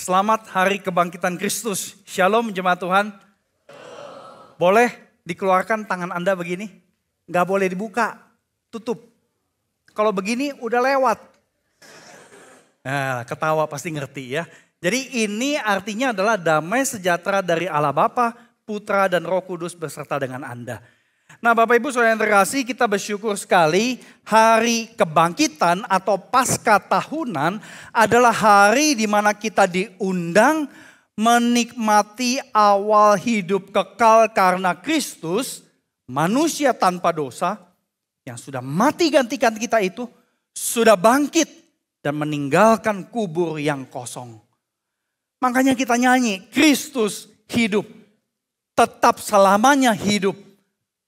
Selamat Hari Kebangkitan Kristus. Shalom jemaat Tuhan. Boleh dikeluarkan tangan Anda begini? Gak boleh dibuka, tutup. Kalau begini udah lewat. Nah, ketawa pasti ngerti ya. Jadi ini artinya adalah damai sejahtera dari Allah Bapa, Putra dan Roh Kudus beserta dengan Anda. Nah Bapak Ibu Saudara yang terkasih, kita bersyukur sekali hari kebangkitan atau pasca tahunan adalah hari di mana kita diundang menikmati awal hidup kekal karena Kristus, manusia tanpa dosa yang sudah mati gantikan kita itu sudah bangkit dan meninggalkan kubur yang kosong. Makanya kita nyanyi, Kristus hidup, tetap selamanya hidup.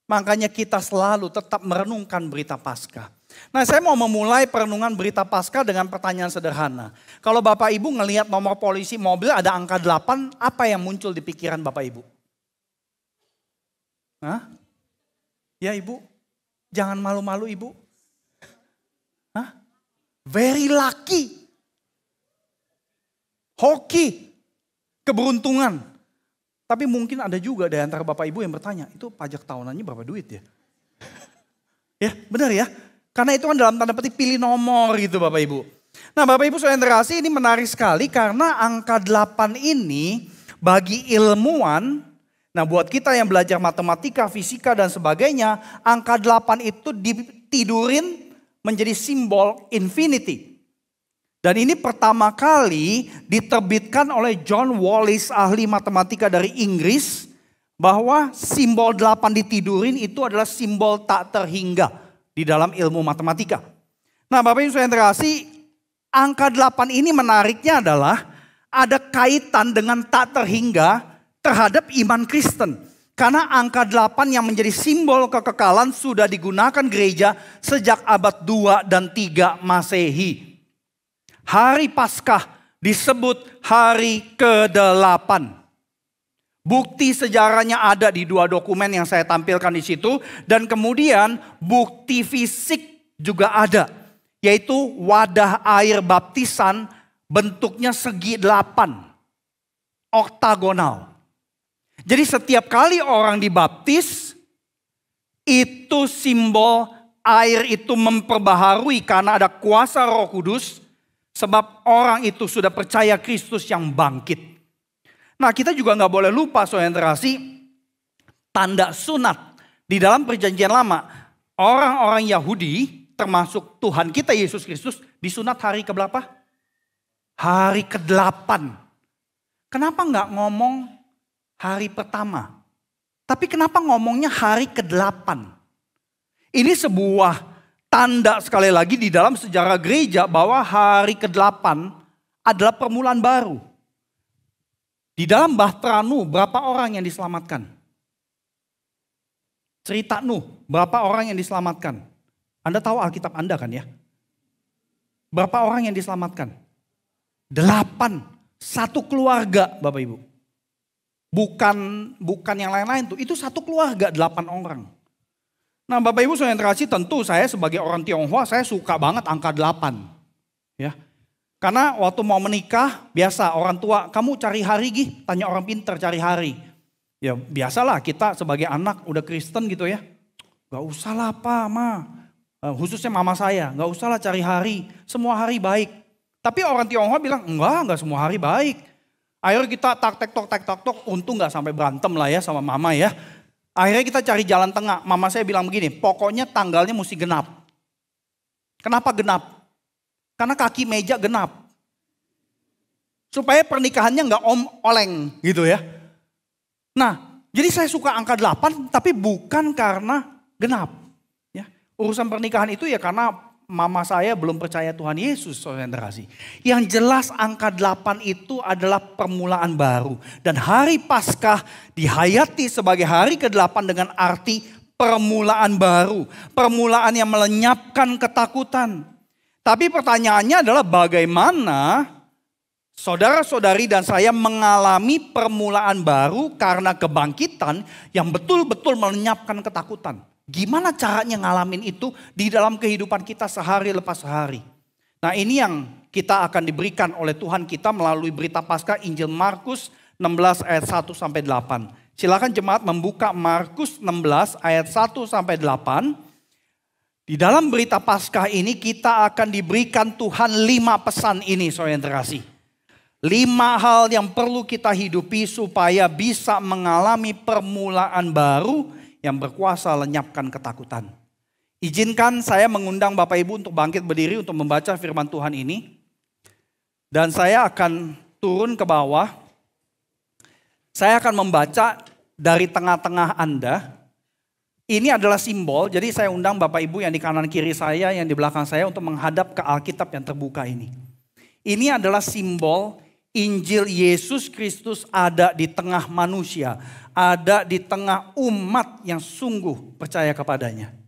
Makanya kita selalu tetap merenungkan berita Paskah. Nah saya mau memulai perenungan berita Paskah dengan pertanyaan sederhana. Kalau Bapak Ibu ngelihat nomor polisi mobil ada angka 8, apa yang muncul di pikiran Bapak Ibu? Hah? Ya Ibu, jangan malu-malu Ibu. Hah? Very lucky. Hoki. Keberuntungan. Tapi mungkin ada juga dari antara Bapak Ibu yang bertanya, itu pajak tahunannya berapa duit ya? Ya benar ya, karena itu kan dalam tanda petik pilih nomor gitu Bapak Ibu. Nah Bapak Ibu Saudara yang terkasih, ini menarik sekali karena angka 8 ini bagi ilmuwan, nah buat kita yang belajar matematika, fisika dan sebagainya, angka 8 itu ditidurin menjadi simbol infinity. Dan ini pertama kali diterbitkan oleh John Wallis, ahli matematika dari Inggris, bahwa simbol 8 ditidurin itu adalah simbol tak terhingga di dalam ilmu matematika. Nah Bapak Ibu Saudara yang terkasih, angka 8 ini menariknya adalah ada kaitan dengan tak terhingga terhadap iman Kristen. Karena angka 8 yang menjadi simbol kekekalan sudah digunakan gereja sejak abad 2 dan 3 Masehi. Hari Paskah disebut hari ke-8. Bukti sejarahnya ada di 2 dokumen yang saya tampilkan di situ. Dan kemudian bukti fisik juga ada. Yaitu wadah air baptisan bentuknya segi 8. Oktagonal. Jadi setiap kali orang dibaptis, itu simbol air itu memperbaharui karena ada kuasa Roh Kudus. Sebab orang itu sudah percaya Kristus yang bangkit. Nah kita juga gak boleh lupa Saudara yang terkasih, tanda sunat. Di dalam perjanjian lama, orang-orang Yahudi termasuk Tuhan kita Yesus Kristus disunat hari keberapa? Hari ke-8. Kenapa gak ngomong hari pertama? Tapi kenapa ngomongnya hari ke-8? Ini sebuah tanda sekali lagi di dalam sejarah gereja bahwa hari ke-8 adalah permulaan baru. Di dalam Bahtera Nuh berapa orang yang diselamatkan? Cerita Nuh berapa orang yang diselamatkan? Anda tahu Alkitab Anda kan ya? Berapa orang yang diselamatkan? 8. Satu keluarga Bapak Ibu. Bukan yang lain-lain tuh. Itu satu keluarga 8 orang. Nah Bapak Ibu Saudara yang terkasih, tentu saya sebagai orang Tionghoa saya suka banget angka 8. Ya. Karena waktu mau menikah biasa orang tua, kamu cari hari Gih, tanya orang pintar cari hari. Ya biasalah kita sebagai anak udah Kristen gitu ya. Gak usah lah Pak, Ma. Khususnya mama saya, gak usah lah cari hari, semua hari baik. Tapi orang Tionghoa bilang enggak semua hari baik. Akhirnya kita tak-tok, untung gak sampai berantem lah ya sama mama ya. Akhirnya kita cari jalan tengah. Mama saya bilang begini, pokoknya tanggalnya mesti genap. Kenapa genap? Karena kaki meja genap. Supaya pernikahannya nggak oleng gitu ya. Nah, jadi saya suka angka 8 tapi bukan karena genap. Ya, urusan pernikahan itu ya karena mama saya belum percaya Tuhan Yesus, Saudara yang terkasih. Yang jelas angka 8 itu adalah permulaan baru. Dan hari Paskah dihayati sebagai hari ke-8 dengan arti permulaan baru. Permulaan yang melenyapkan ketakutan. Tapi pertanyaannya adalah bagaimana saudara-saudari dan saya mengalami permulaan baru karena kebangkitan yang betul-betul melenyapkan ketakutan. Gimana caranya ngalamin itu di dalam kehidupan kita sehari lepas sehari. Nah ini yang kita akan diberikan oleh Tuhan kita melalui berita Paskah Injil Markus 16 ayat 1 sampai 8. Silakan jemaat membuka Markus 16 ayat 1 sampai 8. Di dalam berita Paskah ini kita akan diberikan Tuhan 5 pesan ini, saudara yang terkasih. 5 hal yang perlu kita hidupi supaya bisa mengalami permulaan baru yang berkuasa lenyapkan ketakutan. Izinkan saya mengundang Bapak Ibu untuk bangkit berdiri untuk membaca firman Tuhan ini. Dan saya akan turun ke bawah. Saya akan membaca dari tengah-tengah Anda. Ini adalah simbol, jadi saya undang Bapak Ibu yang di kanan kiri saya, yang di belakang saya untuk menghadap ke Alkitab yang terbuka ini. Ini adalah simbol Injil Yesus Kristus ada di tengah manusia. Ada di tengah umat yang sungguh percaya kepadanya.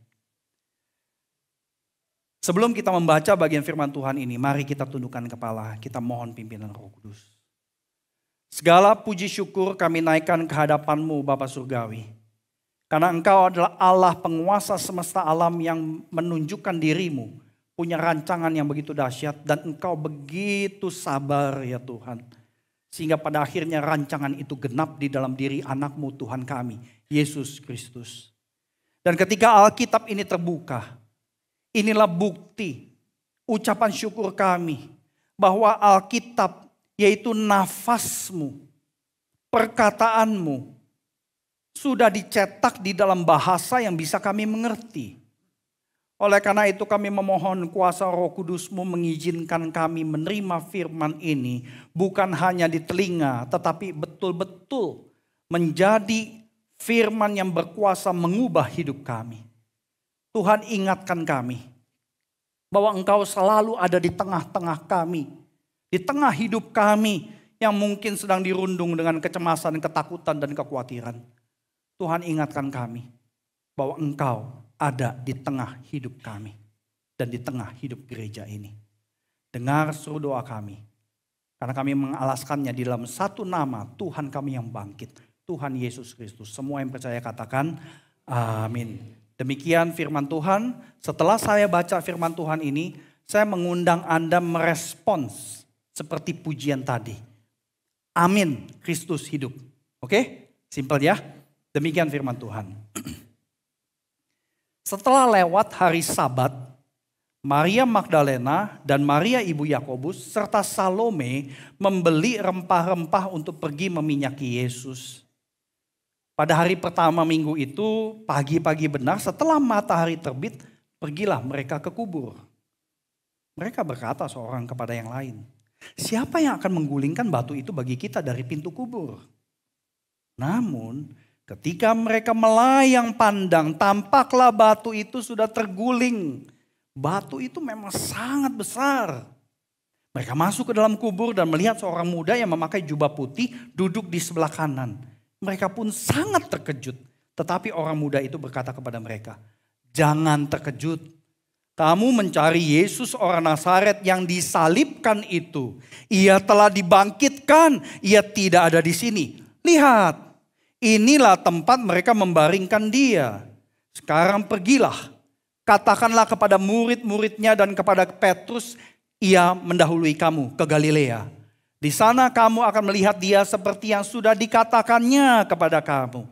Sebelum kita membaca bagian firman Tuhan ini, mari kita tundukkan kepala, kita mohon pimpinan Roh Kudus. Segala puji syukur kami naikkan ke hadapan-Mu Bapa Surgawi. Karena Engkau adalah Allah penguasa semesta alam yang menunjukkan diri-Mu, punya rancangan yang begitu dahsyat dan Engkau begitu sabar ya Tuhan. Sehingga pada akhirnya rancangan itu genap di dalam diri anak-Mu Tuhan kami, Yesus Kristus. Dan ketika Alkitab ini terbuka, inilah bukti ucapan syukur kami bahwa Alkitab yaitu nafas-Mu, perkataan-Mu sudah dicetak di dalam bahasa yang bisa kami mengerti. Oleh karena itu kami memohon kuasa Roh Kudus-Mu mengizinkan kami menerima firman ini bukan hanya di telinga tetapi betul-betul menjadi firman yang berkuasa mengubah hidup kami. Tuhan ingatkan kami bahwa Engkau selalu ada di tengah-tengah kami. Di tengah hidup kami yang mungkin sedang dirundung dengan kecemasan, ketakutan dan kekhawatiran. Tuhan ingatkan kami bahwa Engkau ada di tengah hidup kami. Dan di tengah hidup gereja ini. Dengar seru doa kami. Karena kami mengalaskannya di dalam satu nama Tuhan kami yang bangkit. Tuhan Yesus Kristus. Semua yang percaya katakan amin. Demikian firman Tuhan. Setelah saya baca firman Tuhan ini, saya mengundang Anda merespons seperti pujian tadi. Amin, Kristus hidup. Oke? Simpel ya. Demikian firman Tuhan. Setelah lewat hari Sabat, Maria Magdalena dan Maria ibu Yakobus serta Salome membeli rempah-rempah untuk pergi meminyaki Yesus. Pada hari pertama minggu itu, pagi-pagi benar setelah matahari terbit, pergilah mereka ke kubur. Mereka berkata seorang kepada yang lain, siapa yang akan menggulingkan batu itu bagi kita dari pintu kubur? Namun ketika mereka melayang pandang, tampaklah batu itu sudah terguling. Batu itu memang sangat besar. Mereka masuk ke dalam kubur dan melihat seorang muda yang memakai jubah putih duduk di sebelah kanan. Mereka pun sangat terkejut. Tetapi orang muda itu berkata kepada mereka, jangan terkejut. Kamu mencari Yesus orang Nazaret yang disalibkan itu. Ia telah dibangkitkan, ia tidak ada di sini. Lihat, inilah tempat mereka membaringkan dia. Sekarang pergilah, katakanlah kepada murid-muridnya dan kepada Petrus, ia mendahului kamu ke Galilea. Di sana kamu akan melihat dia seperti yang sudah dikatakannya kepada kamu.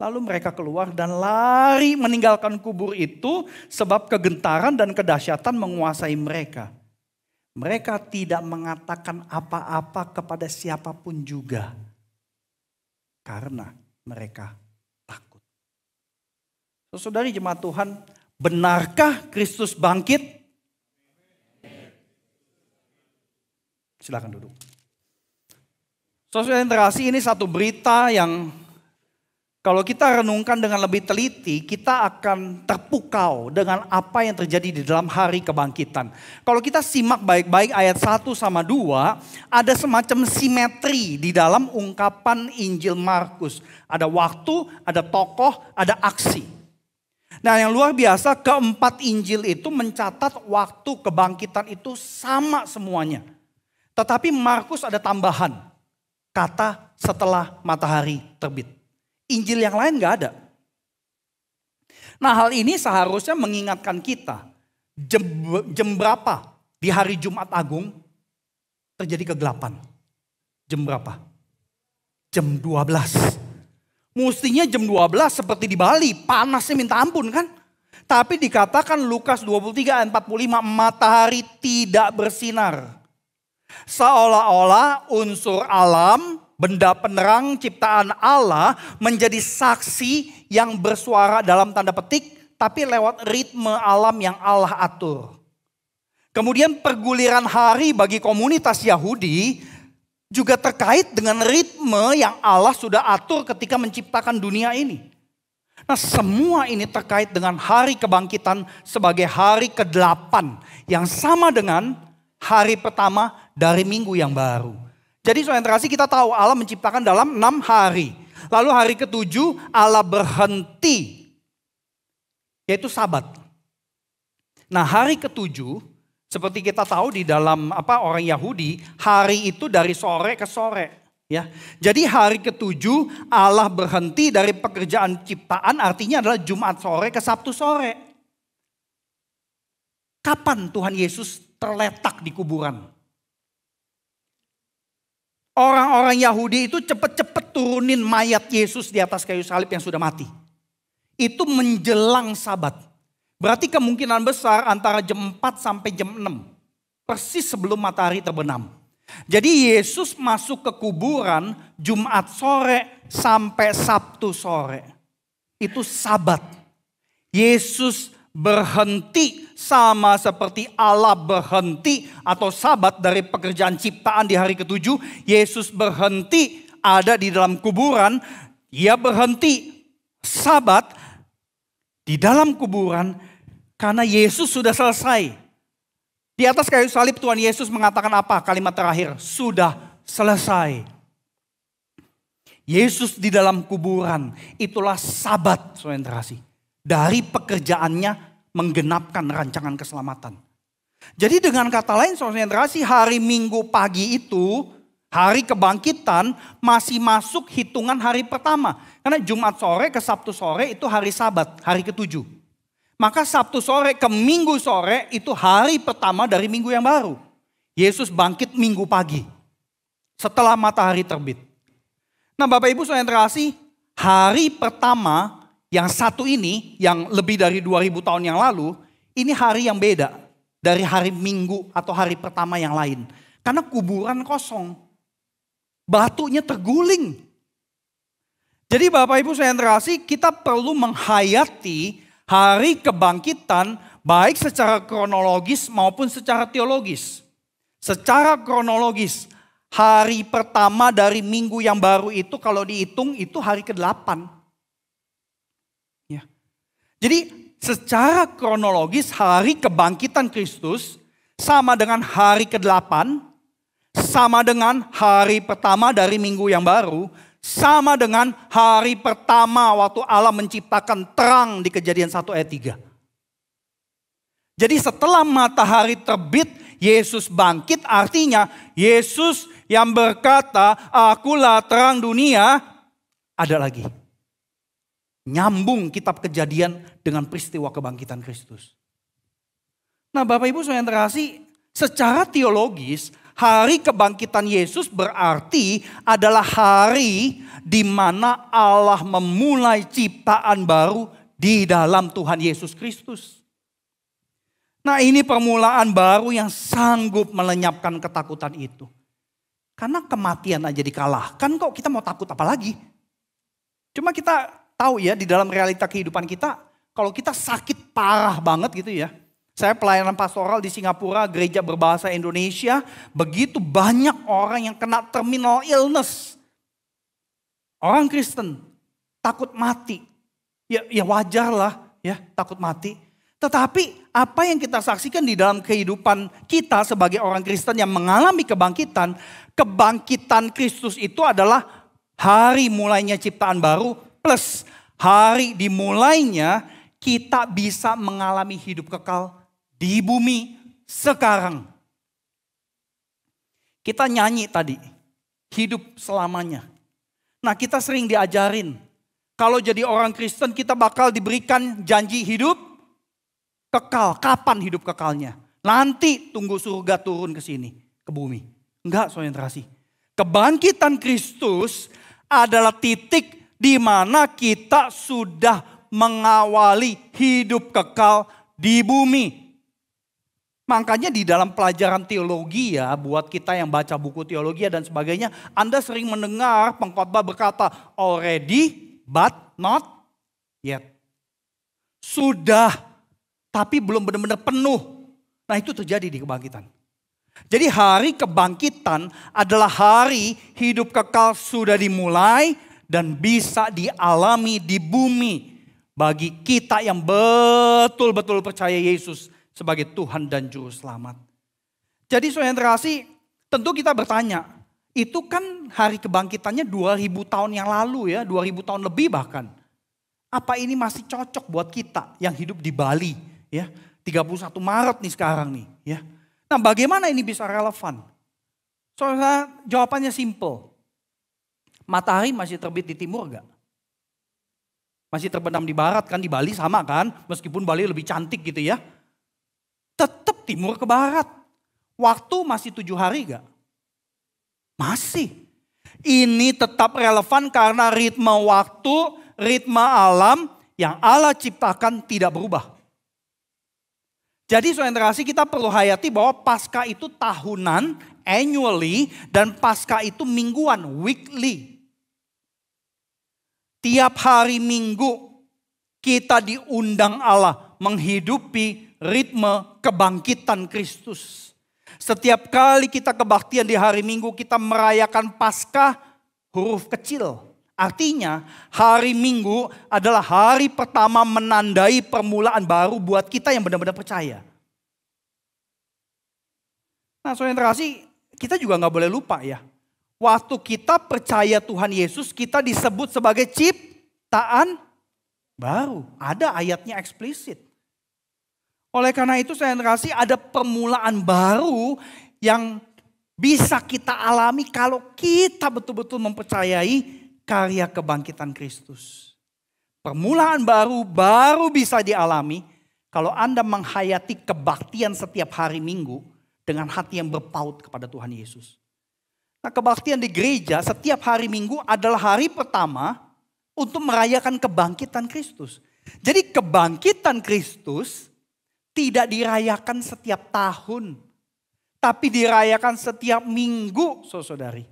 Lalu mereka keluar dan lari meninggalkan kubur itu sebab kegentaran dan kedahsyatan menguasai mereka. Mereka tidak mengatakan apa-apa kepada siapapun juga. Karena mereka takut. Saudari jemaat Tuhan, benarkah Kristus bangkit? Silakan duduk. Saudara yang terkasih, ini satu berita yang kalau kita renungkan dengan lebih teliti, kita akan terpukau dengan apa yang terjadi di dalam hari kebangkitan. Kalau kita simak baik-baik ayat 1 sama 2, ada semacam simetri di dalam ungkapan Injil Markus. Ada waktu, ada tokoh, ada aksi. Nah, yang luar biasa, keempat Injil itu mencatat waktu kebangkitan itu sama semuanya. Tetapi Markus ada tambahan, kata setelah matahari terbit. Injil yang lain gak ada. Nah, hal ini seharusnya mengingatkan kita, jam berapa di hari Jumat Agung terjadi kegelapan. Jam berapa? Jam 12. Mestinya jam 12 seperti di Bali, panasnya minta ampun kan? Tapi dikatakan Lukas 23 ayat 45, matahari tidak bersinar. Seolah-olah unsur alam, benda penerang ciptaan Allah menjadi saksi yang bersuara dalam tanda petik, tapi lewat ritme alam yang Allah atur. Kemudian perguliran hari bagi komunitas Yahudi juga terkait dengan ritme yang Allah sudah atur ketika menciptakan dunia ini. Nah, semua ini terkait dengan hari kebangkitan sebagai hari ke-8 yang sama dengan hari pertama dari minggu yang baru. Jadi saudara kasih, kita tahu Allah menciptakan dalam 6 hari. Lalu hari ke-7 Allah berhenti, yaitu Sabat. Nah, hari ke-7 seperti kita tahu di dalam orang Yahudi, hari itu dari sore ke sore. Ya, jadi hari ke-7 Allah berhenti dari pekerjaan ciptaan, artinya adalah Jumat sore ke Sabtu sore. Kapan Tuhan Yesus terletak di kuburan? Orang-orang Yahudi itu cepat-cepat turunin mayat Yesus di atas kayu salib yang sudah mati. Itu menjelang Sabat. Berarti kemungkinan besar antara jam 4 sampai jam 6. Persis sebelum matahari terbenam. Jadi Yesus masuk ke kuburan Jumat sore sampai Sabtu sore. Itu Sabat. Yesus berhenti sama seperti Allah berhenti atau Sabat dari pekerjaan ciptaan di hari ke-7. Yesus berhenti ada di dalam kuburan. Dia berhenti Sabat di dalam kuburan karena Yesus sudah selesai. Di atas kayu salib Tuhan Yesus mengatakan apa? Kalimat terakhir, sudah selesai. Yesus di dalam kuburan, itulah Sabat, saudara kasih. Dari pekerjaannya menggenapkan rancangan keselamatan. Jadi dengan kata lain saudara kasih, hari Minggu pagi itu, hari kebangkitan masih masuk hitungan hari pertama. Karena Jumat sore ke Sabtu sore itu hari Sabat, hari ke-7. Maka Sabtu sore ke Minggu sore itu hari pertama dari minggu yang baru. Yesus bangkit Minggu pagi. Setelah matahari terbit. Nah Bapak Ibu saudara kasih, hari pertama yang satu ini, yang lebih dari 2000 tahun yang lalu, ini hari yang beda dari hari Minggu atau hari pertama yang lain. Karena kuburan kosong. Batunya terguling. Jadi Bapak Ibu saudara kasih, kita perlu menghayati hari kebangkitan baik secara kronologis maupun secara teologis. Secara kronologis, hari pertama dari minggu yang baru itu kalau dihitung itu hari ke-8. Ya. Jadi secara kronologis hari kebangkitan Kristus sama dengan hari ke-8, sama dengan hari pertama dari minggu yang baru, sama dengan hari pertama waktu Allah menciptakan terang di Kejadian 1 ayat 3. Jadi setelah matahari terbit, Yesus bangkit, artinya Yesus yang berkata, akulah terang dunia, ada lagi. Nyambung kitab Kejadian dengan peristiwa kebangkitan Kristus. Nah Bapak Ibu saudara kasih, secara teologis, hari kebangkitan Yesus berarti adalah hari di mana Allah memulai ciptaan baru di dalam Tuhan Yesus Kristus. Nah ini permulaan baru yang sanggup melenyapkan ketakutan itu. Karena kematian aja dikalahkan, kok kita mau takut apa lagi? Cuma kita tahu ya di dalam realita kehidupan kita, kalau kita sakit parah banget gitu ya. Saya pelayanan pastoral di Singapura, gereja berbahasa Indonesia, begitu banyak orang yang kena terminal illness. Orang Kristen takut mati. Ya wajar lah ya takut mati. Tetapi apa yang kita saksikan di dalam kehidupan kita sebagai orang Kristen yang mengalami kebangkitan. Kebangkitan Kristus itu adalah hari mulainya ciptaan baru plus hari dimulainya kita bisa mengalami hidup kekal di bumi sekarang. Kita nyanyi tadi, hidup selamanya. Nah kita sering diajarin, kalau jadi orang Kristen kita bakal diberikan janji hidup kekal. Kapan hidup kekalnya? Nanti tunggu surga turun ke sini, ke bumi. Enggak, saudara yang terkasih. Kebangkitan Kristus adalah titik di mana kita sudah mengawali hidup kekal di bumi. Makanya di dalam pelajaran teologi ya, buat kita yang baca buku teologi dan sebagainya, Anda sering mendengar pengkhotbah berkata, already but not yet. Sudah, tapi belum benar-benar penuh. Nah itu terjadi di kebangkitan. Jadi hari kebangkitan adalah hari hidup kekal sudah dimulai dan bisa dialami di bumi. Bagi kita yang betul-betul percaya Yesus sebagai Tuhan dan Juru Selamat. Jadi saudara yang terkasih, tentu kita bertanya, itu kan hari kebangkitannya 2000 tahun yang lalu ya, 2000 tahun lebih bahkan. Apa ini masih cocok buat kita yang hidup di Bali ya, 31 Maret nih sekarang nih ya. Nah bagaimana ini bisa relevan? Saudara, jawabannya simple. Matahari masih terbit di timur gak? Masih terbenam di barat kan, di Bali sama kan, meskipun Bali lebih cantik gitu ya. Tetap timur ke barat. Waktu masih 7 hari gak? Masih. Ini tetap relevan karena ritme waktu, ritme alam yang Allah ciptakan tidak berubah. Jadi saudara yang terkasih, kita perlu hayati bahwa Paskah itu tahunan, annually, dan Paskah itu mingguan, weekly. Tiap hari Minggu kita diundang Allah menghidupi ritme kebangkitan Kristus. Setiap kali kita kebaktian di hari Minggu kita merayakan Paskah huruf kecil. Artinya hari Minggu adalah hari pertama menandai permulaan baru buat kita yang benar-benar percaya. Nah saudara yang terkasih, kita juga gak boleh lupa ya. Waktu kita percaya Tuhan Yesus, kita disebut sebagai ciptaan baru. Ada ayatnya eksplisit. Oleh karena itu saya terkasih, ada permulaan baru yang bisa kita alami kalau kita betul-betul mempercayai karya kebangkitan Kristus. Permulaan baru bisa dialami kalau Anda menghayati kebaktian setiap hari Minggu dengan hati yang berpaut kepada Tuhan Yesus. Nah kebaktian di gereja setiap hari Minggu adalah hari pertama untuk merayakan kebangkitan Kristus. Jadi kebangkitan Kristus tidak dirayakan setiap tahun. Tapi dirayakan setiap minggu saudari.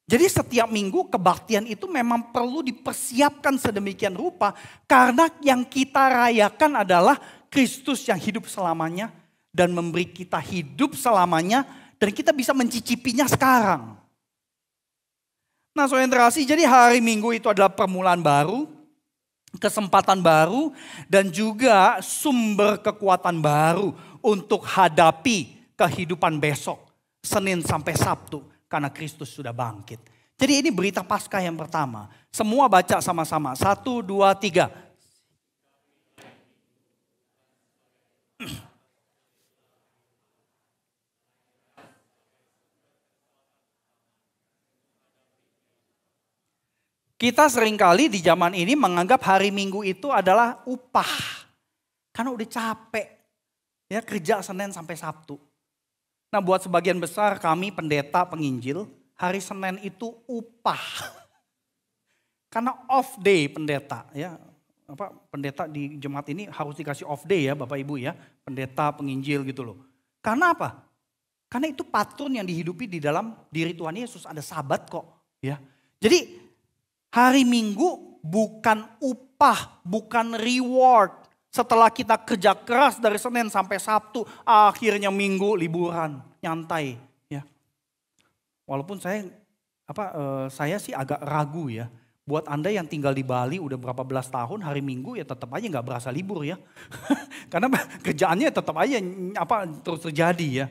Jadi setiap minggu kebaktian itu memang perlu dipersiapkan sedemikian rupa. Karena yang kita rayakan adalah Kristus yang hidup selamanya. Dan memberi kita hidup selamanya. Dan kita bisa mencicipinya sekarang. Nah saudara yang terkasih, jadi hari Minggu itu adalah permulaan baru, kesempatan baru, dan juga sumber kekuatan baru untuk hadapi kehidupan besok, Senin sampai Sabtu, karena Kristus sudah bangkit. Jadi ini berita Paskah yang pertama. Semua baca sama-sama, 1, 2, 3. Kita seringkali di zaman ini menganggap hari Minggu itu adalah upah. Karena udah capek. Ya kerja Senin sampai Sabtu. Nah buat sebagian besar kami pendeta penginjil, hari Senin itu upah. Karena off day pendeta. Ya, pendeta di jemaat ini harus dikasih off day ya Bapak Ibu ya. Pendeta penginjil gitu loh. Karena apa? Karena itu patron yang dihidupi di dalam diri Tuhan Yesus. Ada sabat kok. Ya. Jadi hari Minggu bukan upah, bukan reward. Setelah kita kerja keras dari Senin sampai Sabtu, akhirnya Minggu liburan, nyantai. Ya. Walaupun saya sih agak ragu ya. Buat Anda yang tinggal di Bali udah berapa belas tahun, hari Minggu ya tetap aja nggak berasa libur ya. Karena kerjaannya tetap aja terus terjadi ya.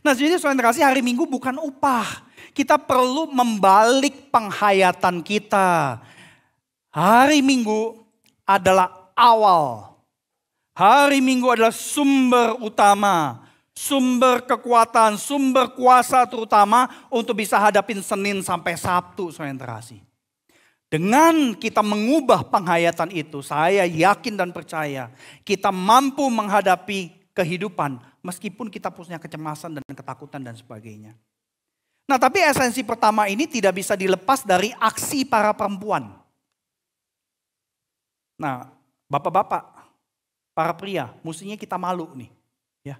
Nah jadi saudara kasih, hari Minggu bukan upah. Kita perlu membalik penghayatan kita. Hari Minggu adalah awal. Hari Minggu adalah sumber utama. Sumber kekuatan, sumber kuasa terutama untuk bisa hadapin Senin sampai Sabtu saudara kasih. Dengan kita mengubah penghayatan itu, saya yakin dan percaya kita mampu menghadapi kehidupan meskipun kita punya kecemasan dan ketakutan dan sebagainya. Nah, tapi esensi pertama ini tidak bisa dilepas dari aksi para perempuan. Nah, bapak-bapak, para pria, mestinya kita malu nih. Ya.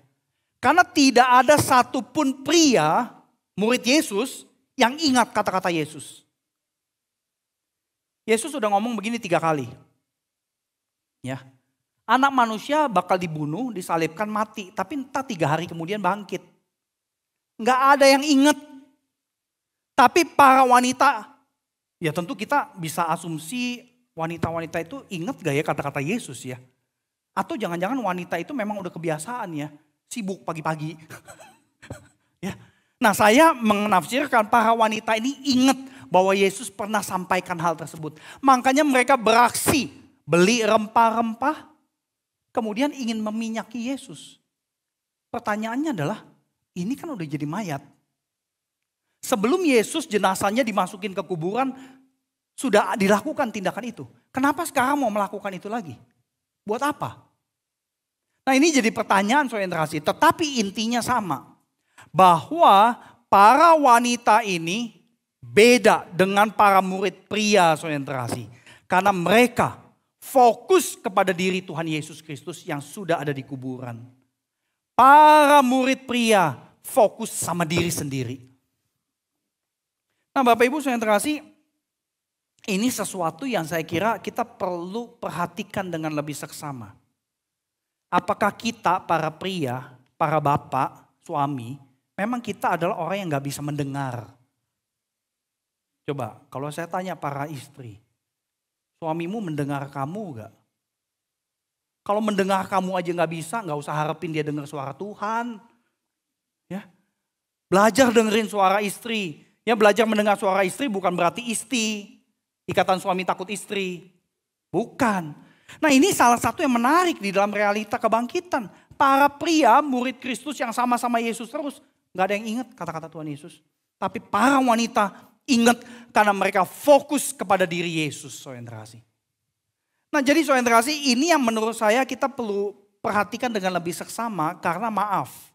Karena tidak ada satupun pria, murid Yesus, yang ingat kata-kata Yesus. Yesus sudah ngomong begini 3 kali. Ya. Anak manusia bakal dibunuh, disalibkan, mati. Tapi entah 3 hari kemudian bangkit. Nggak ada yang ingat. Tapi para wanita, ya tentu kita bisa asumsi wanita-wanita itu ingat gak ya kata-kata Yesus ya. Atau jangan-jangan wanita itu memang udah kebiasaan ya, sibuk pagi-pagi. Ya. Nah, saya menafsirkan para wanita ini ingat bahwa Yesus pernah sampaikan hal tersebut. Makanya mereka beraksi, beli rempah-rempah, kemudian ingin meminyaki Yesus. Pertanyaannya adalah, ini kan udah jadi mayat. Sebelum Yesus jenazahnya dimasukin ke kuburan, sudah dilakukan tindakan itu. Kenapa sekarang mau melakukan itu lagi? Buat apa? Nah, ini jadi pertanyaan saudara-saudara, tetapi intinya sama. Bahwa para wanita ini beda dengan para murid pria saudara-saudara. Karena mereka fokus kepada diri Tuhan Yesus Kristus yang sudah ada di kuburan. Para murid pria fokus sama diri sendiri. Nah, Bapak Ibu yang terkasih, ini sesuatu yang saya kira kita perlu perhatikan dengan lebih seksama. Apakah kita para pria, para bapak, suami, memang kita adalah orang yang gak bisa mendengar? Coba, kalau saya tanya para istri, suamimu mendengar kamu gak? Kalau mendengar kamu aja gak bisa, gak usah harapin dia dengar suara Tuhan. Ya, belajar dengerin suara istri. Ya, belajar mendengar suara istri bukan berarti ikatan suami takut istri. Bukan. Nah, ini salah satu yang menarik di dalam realita kebangkitan. Para pria murid Kristus yang sama-sama Yesus terus. Gak ada yang ingat kata-kata Tuhan Yesus. Tapi para wanita ingat karena mereka fokus kepada diri Yesus. Nah, jadi ini yang menurut saya kita perlu perhatikan dengan lebih seksama. Karena maaf.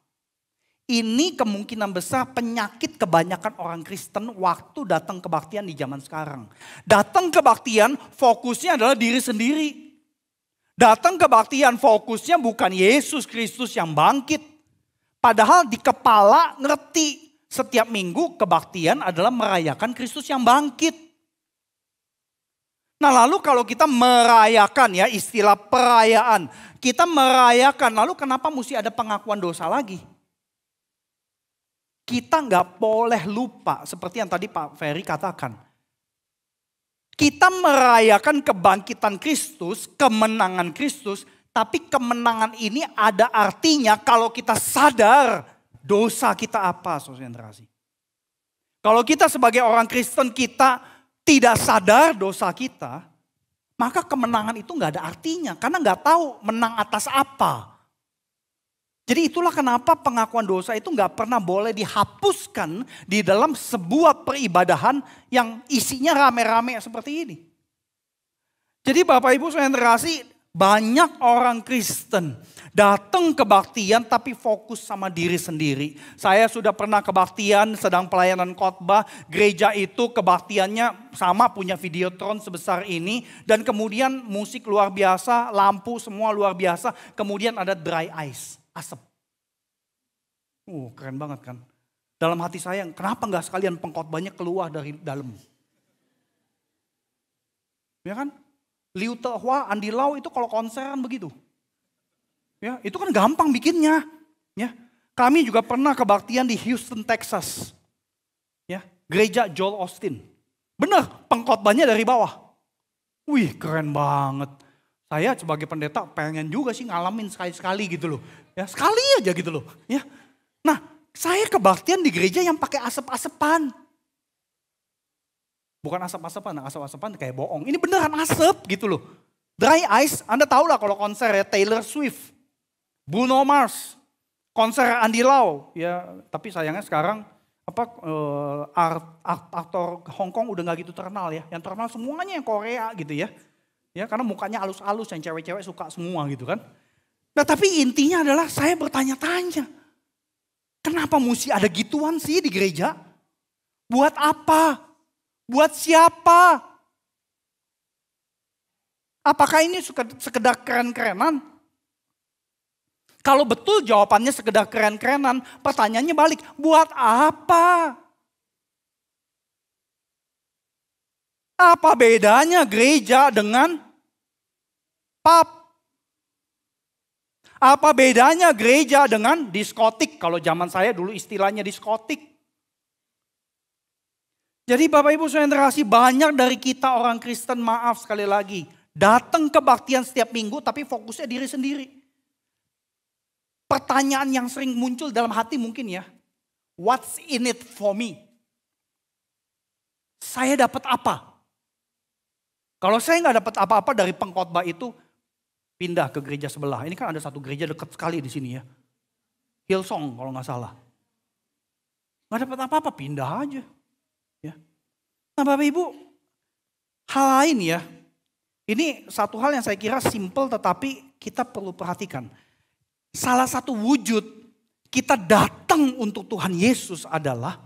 Ini kemungkinan besar penyakit kebanyakan orang Kristen waktu datang kebaktian di zaman sekarang. Datang kebaktian fokusnya adalah diri sendiri. Datang kebaktian fokusnya bukan Yesus Kristus yang bangkit. Padahal di kepala ngerti setiap minggu kebaktian adalah merayakan Kristus yang bangkit. Nah, lalu kalau kita merayakan ya, istilah perayaan. Kita merayakan, lalu kenapa mesti ada pengakuan dosa lagi? Kita nggak boleh lupa seperti yang tadi Pak Ferry katakan. Kita merayakan kebangkitan Kristus, kemenangan Kristus. Tapi kemenangan ini ada artinya kalau kita sadar dosa kita apa, saudara. Kalau kita sebagai orang Kristen kita tidak sadar dosa kita, maka kemenangan itu nggak ada artinya. Karena nggak tahu menang atas apa. Jadi itulah kenapa pengakuan dosa itu nggak pernah boleh dihapuskan di dalam sebuah peribadahan yang isinya rame-rame seperti ini. Jadi Bapak Ibu saudara terkasih, banyak orang Kristen datang kebaktian tapi fokus sama diri sendiri. Saya sudah pernah kebaktian sedang pelayanan khotbah, gereja itu kebaktiannya sama punya videotron sebesar ini. Dan kemudian musik luar biasa, lampu semua luar biasa, kemudian ada dry ice. Asap. Keren banget kan. Dalam hati saya, kenapa nggak sekalian pengkhotbahnya keluar dari dalam? Ya kan? Liu Tehua, Andi Lau itu kalau konseran begitu. Ya, itu kan gampang bikinnya. Ya, kami juga pernah kebaktian di Houston, Texas. Ya, gereja Joel Osteen. Benar, pengkhotbahnya dari bawah. Wih, keren banget. Saya sebagai pendeta pengen juga sih ngalamin sekali-sekali gitu loh. Ya, sekali aja gitu loh. Ya. Nah, saya kebaktian di gereja yang pakai asap-asapan. Bukan asap-asapan, asap-asapan kayak bohong. Ini beneran asap gitu loh. Dry ice, Anda tahu lah kalau konser ya Taylor Swift, Bruno Mars, konser Andy Lau. Ya, tapi sayangnya sekarang aktor Hong Kong udah gak gitu terkenal ya. Yang terkenal semuanya yang Korea gitu ya. Ya, karena mukanya halus-halus yang cewek-cewek suka semua gitu kan. Nah tapi intinya adalah saya bertanya-tanya. Kenapa mesti ada gituan sih di gereja? Buat apa? Buat siapa? Apakah ini sekedar keren-kerenan? Kalau betul jawabannya sekedar keren-kerenan, pertanyaannya balik, buat apa? Apa bedanya gereja dengan pub? Apa bedanya gereja dengan diskotik? Kalau zaman saya dulu istilahnya diskotik. Jadi Bapak Ibu saudara yang terkasih, banyak dari kita orang Kristen, maaf sekali lagi, datang kebaktian setiap minggu tapi fokusnya diri sendiri. Pertanyaan yang sering muncul dalam hati mungkin ya, what's in it for me? Saya dapat apa? Kalau saya nggak dapat apa-apa dari pengkhotbah itu, pindah ke gereja sebelah. Ini kan ada satu gereja dekat sekali di sini ya. Hillsong kalau nggak salah. Nggak dapat apa-apa, pindah aja. Ya. Nah Bapak Ibu, hal lain ya. Ini satu hal yang saya kira simple tetapi kita perlu perhatikan. Salah satu wujud kita datang untuk Tuhan Yesus adalah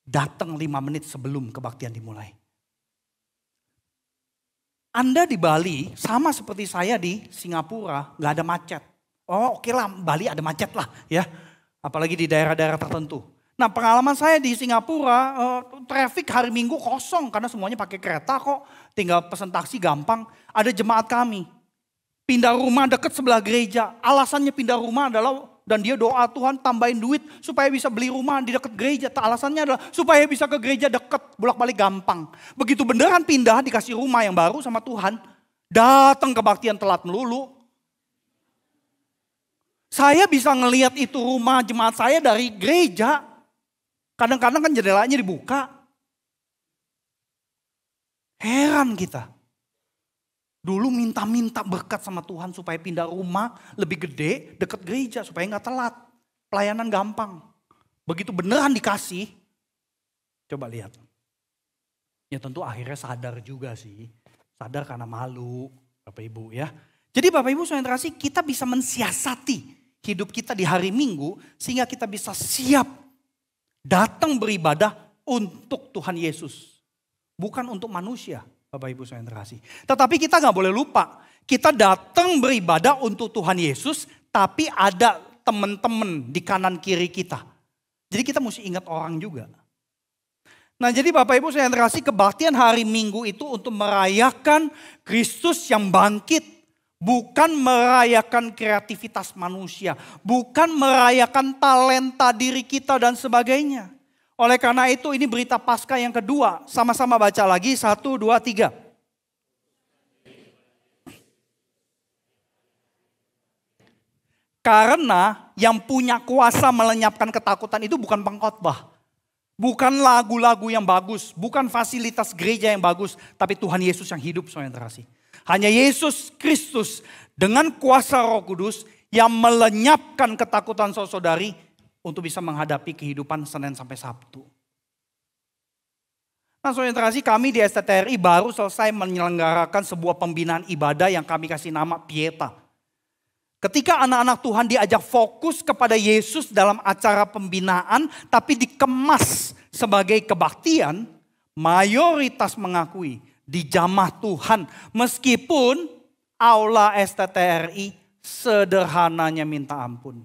datang 5 menit sebelum kebaktian dimulai. Anda di Bali sama seperti saya di Singapura, nggak ada macet. Oh oke lah, Bali ada macet lah ya. Apalagi di daerah-daerah tertentu. Nah pengalaman saya di Singapura, traffic hari Minggu kosong karena semuanya pakai kereta kok. Tinggal pesen taksi gampang. Ada jemaat kami. Pindah rumah dekat sebelah gereja. Alasannya pindah rumah adalah, dan dia doa Tuhan tambahin duit supaya bisa beli rumah di dekat gereja. Alasannya adalah supaya bisa ke gereja dekat, bolak-balik gampang. Begitu beneran pindah dikasih rumah yang baru sama Tuhan, datang kebaktian telat melulu. Saya bisa ngelihat itu rumah jemaat saya dari gereja. Kadang-kadang kan jendelanya dibuka. Heran kita. Dulu minta-minta berkat sama Tuhan supaya pindah rumah lebih gede dekat gereja supaya nggak telat. Pelayanan gampang. Begitu beneran dikasih, coba lihat. Ya tentu akhirnya sadar juga sih. Sadar karena malu Bapak Ibu ya. Jadi Bapak Ibu saudara yang terkasih, kita bisa mensiasati hidup kita di hari Minggu sehingga kita bisa siap datang beribadah untuk Tuhan Yesus. Bukan untuk manusia. Bapak Ibu saya yang terkasih. Tetapi kita gak boleh lupa. Kita datang beribadah untuk Tuhan Yesus. Tapi ada teman-teman di kanan kiri kita. Jadi kita mesti ingat orang juga. Nah jadi Bapak Ibu saya yang terkasih, kebaktian hari Minggu itu untuk merayakan Kristus yang bangkit. Bukan merayakan kreativitas manusia. Bukan merayakan talenta diri kita dan sebagainya. Oleh karena itu ini berita Paskah yang kedua. Sama-sama baca lagi, 1, 2, 3. Karena yang punya kuasa melenyapkan ketakutan itu bukan pengkhotbah. Bukan lagu-lagu yang bagus, bukan fasilitas gereja yang bagus. Tapi Tuhan Yesus yang hidup, saudara yang terkasih. Hanya Yesus Kristus dengan kuasa Roh Kudus yang melenyapkan ketakutan saudari untuk bisa menghadapi kehidupan Senin sampai Sabtu. Nah saudara yang terkasih, kami di STTRI baru selesai menyelenggarakan sebuah pembinaan ibadah yang kami kasih nama Pieta. Ketika anak-anak Tuhan diajak fokus kepada Yesus dalam acara pembinaan, tapi dikemas sebagai kebaktian, mayoritas mengakui di jamah Tuhan. Meskipun aula STTRI sederhananya minta ampun.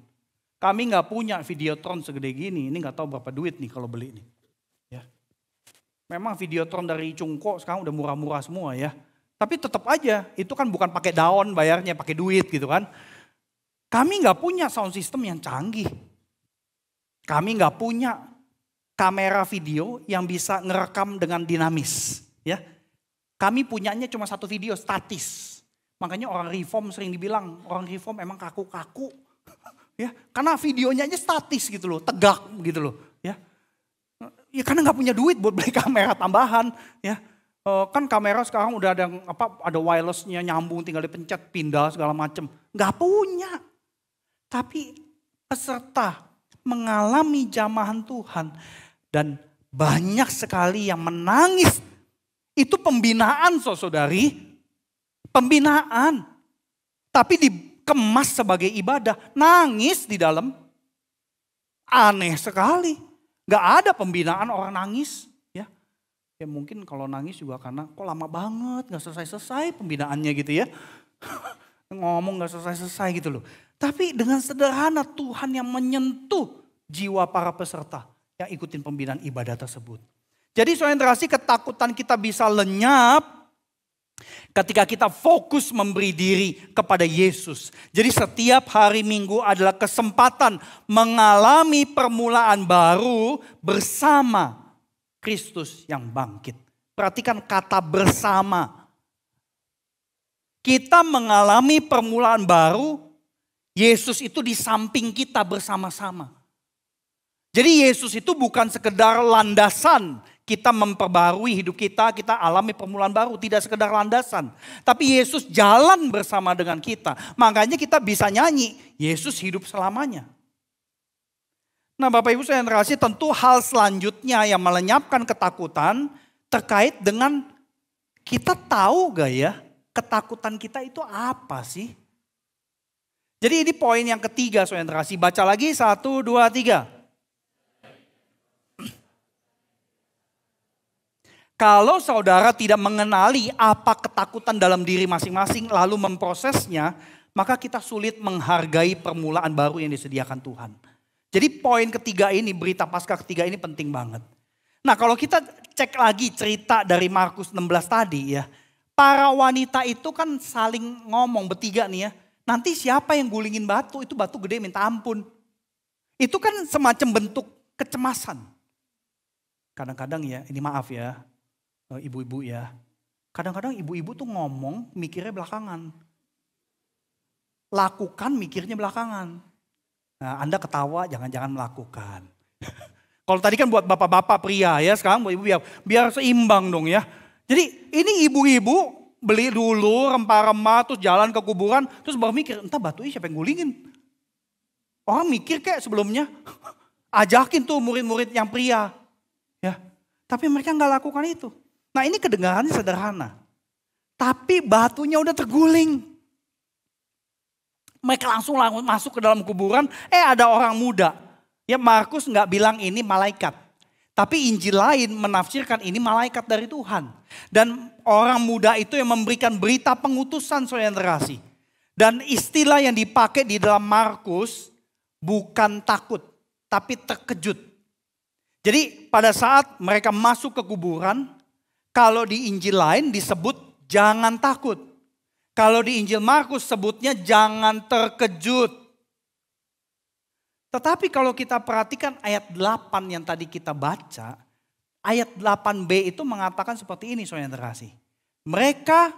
Kami nggak punya Videotron segede gini, ini nggak tahu berapa duit nih kalau beli nih. Ya. Memang Videotron dari Cungko sekarang udah murah-murah semua ya. Tapi tetap aja, itu kan bukan pakai daun bayarnya, pakai duit gitu kan. Kami nggak punya sound system yang canggih. Kami nggak punya kamera video yang bisa ngerekam dengan dinamis. Ya. Kami punyanya cuma satu video statis. Makanya orang reform sering dibilang, orang reform emang kaku-kaku. Ya, karena videonya aja statis gitu loh, tegak gitu loh. Ya karena nggak punya duit buat beli kamera tambahan. Ya, kan kamera sekarang udah ada wirelessnya nyambung, tinggal dipencet, pindah segala macem. Nggak punya. Tapi peserta mengalami jamahan Tuhan dan banyak sekali yang menangis. Itu pembinaan saudari, pembinaan. Tapi dikemas sebagai ibadah. Nangis di dalam. Aneh sekali. Gak ada pembinaan orang nangis. Ya, mungkin kalau nangis juga karena kok lama banget gak selesai-selesai pembinaannya gitu ya. Ngomong gak selesai-selesai gitu loh. Tapi dengan sederhana Tuhan yang menyentuh jiwa para peserta yang ikutin pembinaan ibadah tersebut. Jadi saudara yang terkasih, ketakutan kita bisa lenyap ketika kita fokus memberi diri kepada Yesus. Jadi setiap hari Minggu adalah kesempatan mengalami permulaan baru bersama Kristus yang bangkit. Perhatikan kata bersama. Kita mengalami permulaan baru, Yesus itu di samping kita bersama-sama. Jadi Yesus itu bukan sekedar landasan. Kita memperbarui hidup kita alami permulaan baru. Tidak sekedar landasan. Tapi Yesus jalan bersama dengan kita. Makanya kita bisa nyanyi, Yesus hidup selamanya. Nah Bapak Ibu saya yang terkasih, tentu hal selanjutnya yang melenyapkan ketakutan terkait dengan kita tahu gak ya ketakutan kita itu apa sih? Jadi ini poin yang ketiga saudara yang terkasih. Baca lagi 1, 2, 3. Kalau saudara tidak mengenali apa ketakutan dalam diri masing-masing lalu memprosesnya, maka kita sulit menghargai permulaan baru yang disediakan Tuhan. Jadi poin ketiga ini, berita Paskah ketiga ini penting banget. Nah kalau kita cek lagi cerita dari Markus 16 tadi ya. Para wanita itu kan saling ngomong bertiga nih ya. Nanti siapa yang gulingin batu, itu batu gede minta ampun. Itu kan semacam bentuk kecemasan. Kadang-kadang ya, ini maaf ya. Ibu-ibu ya, kadang-kadang ibu-ibu tuh ngomong mikirnya belakangan. Lakukan mikirnya belakangan. Nah Anda ketawa jangan-jangan melakukan. Kalau tadi kan buat bapak-bapak pria ya, sekarang buat ibu biar seimbang dong ya. Jadi ini ibu-ibu beli dulu rempah-rempah terus jalan ke kuburan. Terus baru mikir entah batu ini siapa yang gulingin. Orang mikir kayak sebelumnya ajakin tuh murid-murid yang pria. Ya, tapi mereka gak lakukan itu. Nah ini kedengarannya sederhana. Tapi batunya udah terguling. Mereka langsung masuk ke dalam kuburan. Ada orang muda. Ya Markus gak bilang ini malaikat. Tapi Injil lain menafsirkan ini malaikat dari Tuhan. Dan orang muda itu yang memberikan berita pengutusan saudara yang terkasih. Dan istilah yang dipakai di dalam Markus bukan takut. Tapi terkejut. Jadi pada saat mereka masuk ke kuburan. Kalau di Injil lain disebut jangan takut. Kalau di Injil Markus sebutnya jangan terkejut. Tetapi kalau kita perhatikan ayat 8 yang tadi kita baca. Ayat 8b itu mengatakan seperti ini saudara yang terkasih. Mereka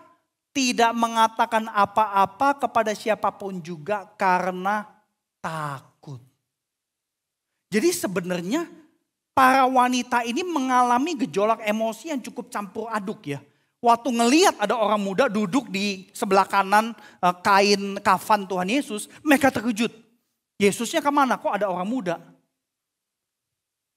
tidak mengatakan apa-apa kepada siapapun juga karena takut. Jadi sebenarnya para wanita ini mengalami gejolak emosi yang cukup campur aduk ya. Waktu ngelihat ada orang muda duduk di sebelah kanan kain kafan Tuhan Yesus, mereka terkejut. Yesusnya kemana? Kok ada orang muda?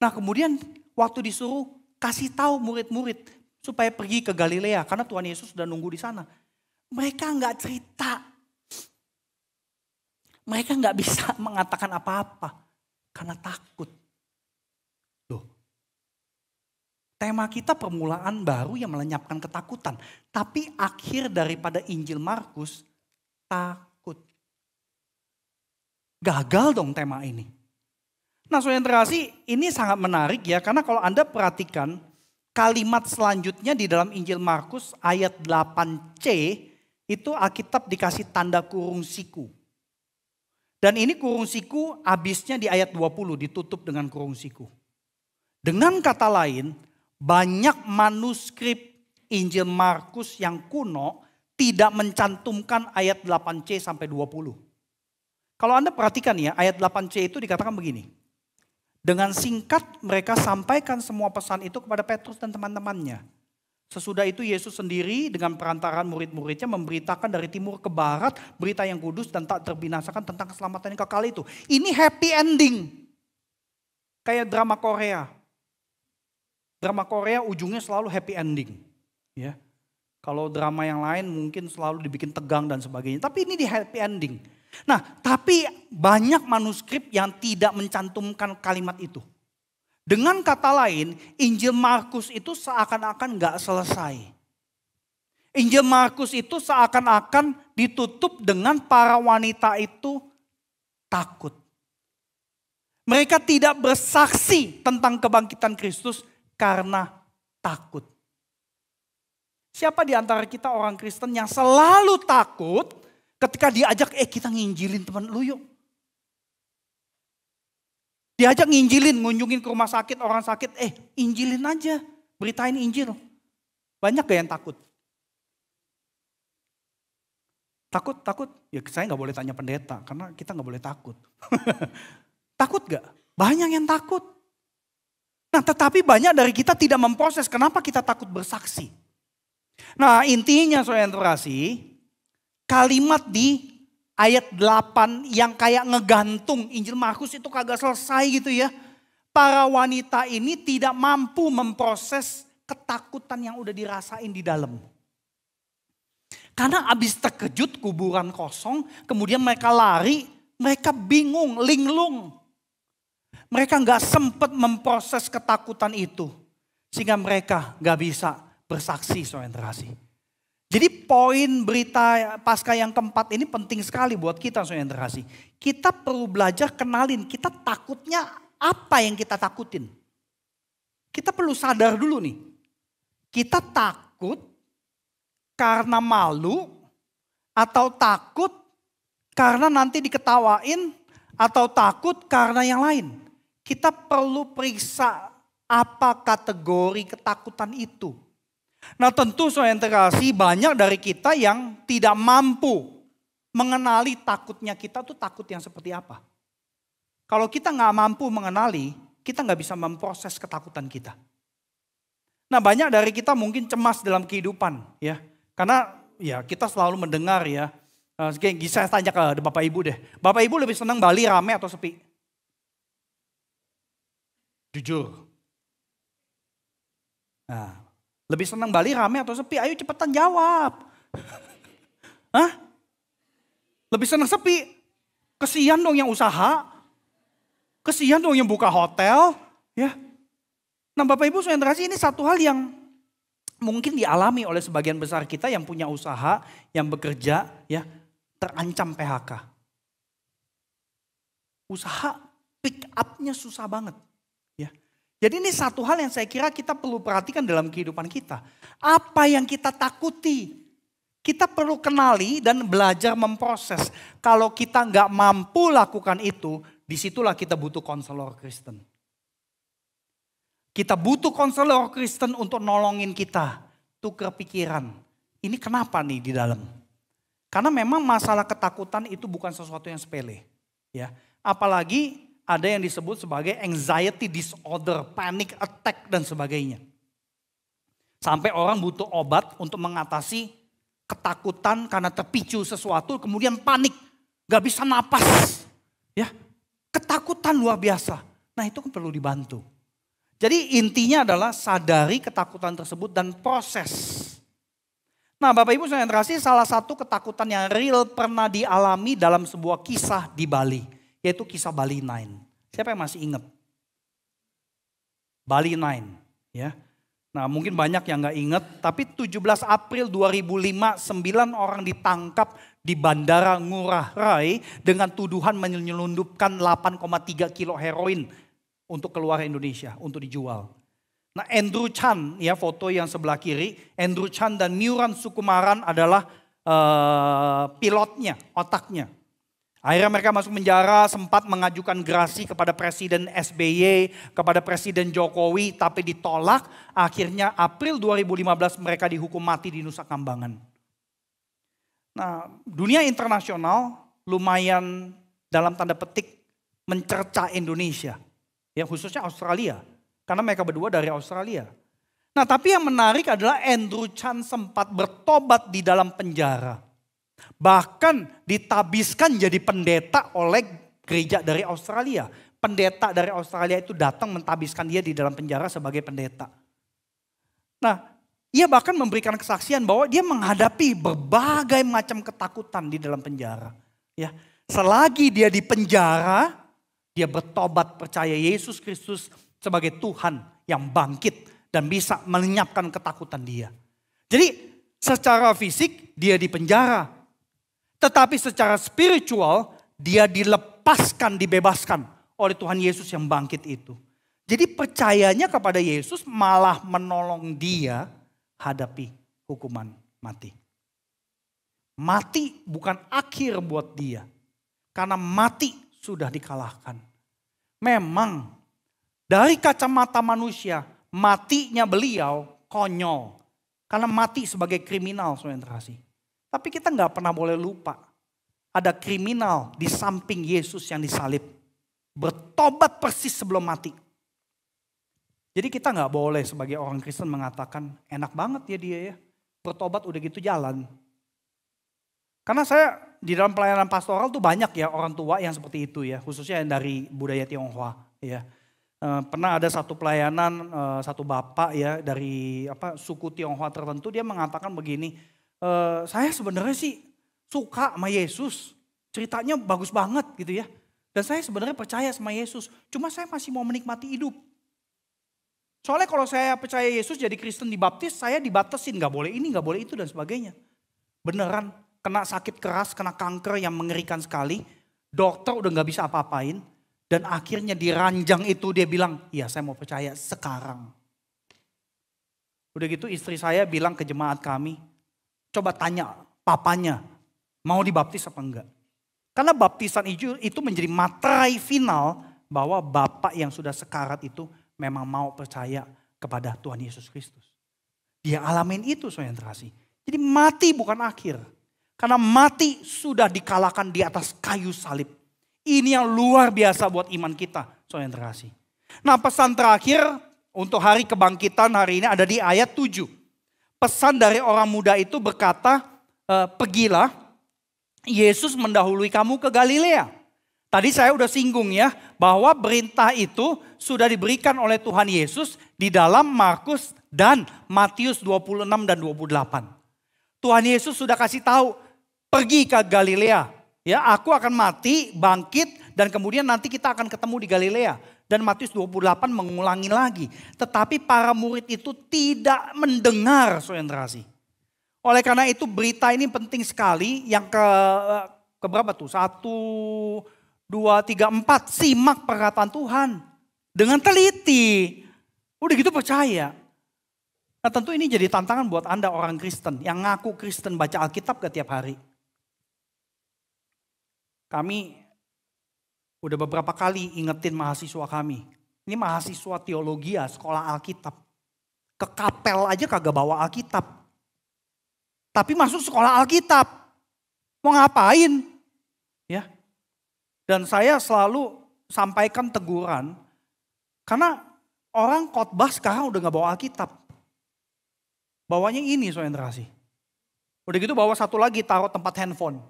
Nah kemudian waktu disuruh kasih tahu murid-murid supaya pergi ke Galilea karena Tuhan Yesus sudah nunggu di sana. Mereka nggak cerita. Mereka nggak bisa mengatakan apa-apa karena takut. Tema kita permulaan baru yang melenyapkan ketakutan. Tapi akhir daripada Injil Markus takut. Gagal dong tema ini. Nah saudara yang terkasih ini sangat menarik ya. Karena kalau Anda perhatikan kalimat selanjutnya di dalam Injil Markus ayat 8c. Itu Alkitab dikasih tanda kurung siku. Dan ini kurung siku habisnya di ayat 20 ditutup dengan kurung siku. Dengan kata lain banyak manuskrip Injil Markus yang kuno tidak mencantumkan ayat 8c sampai 20. Kalau Anda perhatikan ya ayat 8c itu dikatakan begini. Dengan singkat mereka sampaikan semua pesan itu kepada Petrus dan teman-temannya. Sesudah itu Yesus sendiri dengan perantaraan murid-muridnya memberitakan dari timur ke barat berita yang kudus dan tak terbinasakan tentang keselamatan yang kekal itu. Ini happy ending. Kayak drama Korea. Drama Korea ujungnya selalu happy ending. Ya. Kalau drama yang lain mungkin selalu dibikin tegang dan sebagainya. Tapi ini di happy ending. Nah, tapi banyak manuskrip yang tidak mencantumkan kalimat itu. Dengan kata lain, Injil Markus itu seakan-akan gak selesai. Injil Markus itu seakan-akan ditutup dengan para wanita itu takut. Mereka tidak bersaksi tentang kebangkitan Kristus karena takut. Siapa di antara kita orang Kristen yang selalu takut ketika diajak, kita nginjilin teman lu yuk. Diajak nginjilin, ngunjungin ke rumah sakit, orang sakit, injilin aja, beritain Injil. Banyak gak yang takut? Takut? Ya saya gak boleh tanya pendeta, karena kita gak boleh takut. Takut gak? Banyak yang takut. Nah, tetapi banyak dari kita tidak memproses kenapa kita takut bersaksi. Nah, intinya saudara yang terkasih, kalimat di ayat 8 yang kayak ngegantung Injil Markus itu kagak selesai gitu ya. Para wanita ini tidak mampu memproses ketakutan yang udah dirasain di dalam. Karena abis terkejut kuburan kosong, kemudian mereka lari, mereka bingung, linglung. Mereka gak sempat memproses ketakutan itu. Sehingga mereka gak bisa bersaksi saudara yang terkasih. Jadi poin berita Paskah yang keempat ini penting sekali buat kita saudara yang terkasih. Kita perlu belajar kenalin kita takutnya apa yang kita takutin. Kita perlu sadar dulu nih. Kita takut karena malu atau takut karena nanti diketawain atau takut karena yang lain. Kita perlu periksa apa kategori ketakutan itu. Nah tentu saudara yang terkasih banyak dari kita yang tidak mampu mengenali takutnya kita tuh takut yang seperti apa. Kalau kita gak mampu mengenali, kita gak bisa memproses ketakutan kita. Nah banyak dari kita mungkin cemas dalam kehidupan ya. Karena ya kita selalu mendengar ya. Saya tanya ke Bapak Ibu deh. Bapak Ibu lebih senang Bali rame atau sepi? Jujur. Nah, lebih senang Bali rame atau sepi? Ayo cepetan jawab. Hah? Lebih senang sepi? Kesian dong yang usaha. Kesian dong yang buka hotel. Ya. Nah Bapak Ibu saudara terkasih ini satu hal yang mungkin dialami oleh sebagian besar kita yang punya usaha, yang bekerja, ya terancam PHK. Usaha pick up-nya susah banget. Ya. Jadi ini satu hal yang saya kira kita perlu perhatikan dalam kehidupan kita. Apa yang kita takuti? Kita perlu kenali dan belajar memproses. Kalau kita nggak mampu lakukan itu, disitulah kita butuh konselor Kristen. Kita butuh konselor Kristen untuk nolongin kita. Tukar pikiran. Ini kenapa nih di dalam? Karena memang masalah ketakutan itu bukan sesuatu yang sepele. Ya. Apalagi ada yang disebut sebagai anxiety disorder, panic attack dan sebagainya. Sampai orang butuh obat untuk mengatasi ketakutan karena terpicu sesuatu kemudian panik. Gak bisa napas. Ya. Ketakutan luar biasa. Nah itu kan perlu dibantu. Jadi intinya adalah sadari ketakutan tersebut dan proses. Nah Bapak Ibu yang terkasih salah satu ketakutan yang real pernah dialami dalam sebuah kisah di Bali. Yaitu kisah Bali 9. Siapa yang masih ingat? Bali 9. Ya. Nah mungkin banyak yang gak ingat. Tapi 17 April 2005 9 orang ditangkap di Bandara Ngurah Rai. Dengan tuduhan menyelundupkan 8,3 kilo heroin. Untuk keluar Indonesia, untuk dijual. Nah Andrew Chan, ya foto yang sebelah kiri. Andrew Chan dan Myuran Sukumaran adalah pilotnya, otaknya. Akhirnya mereka masuk penjara, sempat mengajukan gerasi kepada Presiden SBY, kepada Presiden Jokowi, tapi ditolak. Akhirnya April 2015 mereka dihukum mati di Nusa Kambangan. Nah dunia internasional lumayan dalam tanda petik mencerca Indonesia. Ya khususnya Australia. Karena mereka berdua dari Australia. Nah tapi yang menarik adalah Andrew Chan sempat bertobat di dalam penjara. Bahkan ditabiskan jadi pendeta oleh gereja dari Australia. Pendeta dari Australia itu datang mentabiskan dia di dalam penjara sebagai pendeta. Nah ia bahkan memberikan kesaksian bahwa dia menghadapi berbagai macam ketakutan di dalam penjara. Ya. Selagi dia di penjara, dia bertobat percaya Yesus Kristus sebagai Tuhan yang bangkit dan bisa melenyapkan ketakutan dia. Jadi secara fisik dia di penjara. Tetapi secara spiritual dia dilepaskan, dibebaskan oleh Tuhan Yesus yang bangkit itu. Jadi percayanya kepada Yesus malah menolong dia hadapi hukuman mati. Mati bukan akhir buat dia. Karena mati sudah dikalahkan. Memang dari kacamata manusia matinya beliau konyol. Karena mati sebagai kriminal, saudara yang terkasih. Tapi kita nggak pernah boleh lupa. Ada kriminal di samping Yesus yang disalib. Bertobat persis sebelum mati. Jadi kita nggak boleh sebagai orang Kristen mengatakan enak banget ya dia ya. Bertobat udah gitu jalan. Karena saya di dalam pelayanan pastoral tuh banyak ya orang tua yang seperti itu ya. Khususnya yang dari budaya Tionghoa ya. Pernah ada satu pelayanan satu bapak ya dari suku Tionghoa tertentu, dia mengatakan begini. Saya sebenarnya sih suka sama Yesus. Ceritanya bagus banget gitu ya. Dan saya sebenarnya percaya sama Yesus. Cuma saya masih mau menikmati hidup. Soalnya kalau saya percaya Yesus jadi Kristen dibaptis, saya dibatasin. Gak boleh ini, gak boleh itu dan sebagainya. Beneran kena sakit keras, kena kanker yang mengerikan sekali. Dokter udah gak bisa apa-apain. Dan akhirnya di ranjang itu dia bilang, iya saya mau percaya sekarang. Udah gitu istri saya bilang ke jemaat kami, coba tanya papanya, mau dibaptis apa enggak? Karena baptisan itu menjadi materai final bahwa bapak yang sudah sekarat itu memang mau percaya kepada Tuhan Yesus Kristus. Dia alamin itu saudara yang terkasih. Jadi mati bukan akhir. Karena mati sudah dikalahkan di atas kayu salib. Ini yang luar biasa buat iman kita saudara yang terkasih. Nah pesan terakhir untuk hari kebangkitan hari ini ada di ayat 7. Pesan dari orang muda itu berkata, pergilah, Yesus mendahului kamu ke Galilea. Tadi saya udah singgung ya, bahwa perintah itu sudah diberikan oleh Tuhan Yesus di dalam Markus dan Matius 26 dan 28. Tuhan Yesus sudah kasih tahu, pergi ke Galilea. Ya, aku akan mati, bangkit, dan kemudian nanti kita akan ketemu di Galilea. Dan Matius 28 mengulangi lagi. Tetapi para murid itu tidak mendengar, saudara yang terkasih. Oleh karena itu berita ini penting sekali. Yang ke berapa tuh? 1, 2, 3, 4. Simak perkataan Tuhan. Dengan teliti. Udah gitu percaya. Nah tentu ini jadi tantangan buat Anda orang Kristen. Yang ngaku Kristen baca Alkitab gak tiap hari. Kami udah beberapa kali ingetin mahasiswa kami. Ini mahasiswa teologi ya, sekolah Alkitab. Ke kapel aja kagak bawa Alkitab. Tapi masuk sekolah Alkitab. Mau ngapain? Ya. Dan saya selalu sampaikan teguran. Karena orang khotbah sekarang udah gak bawa Alkitab. Bawanya ini saudara yang terkasih. Udah gitu bawa satu lagi taruh tempat handphone.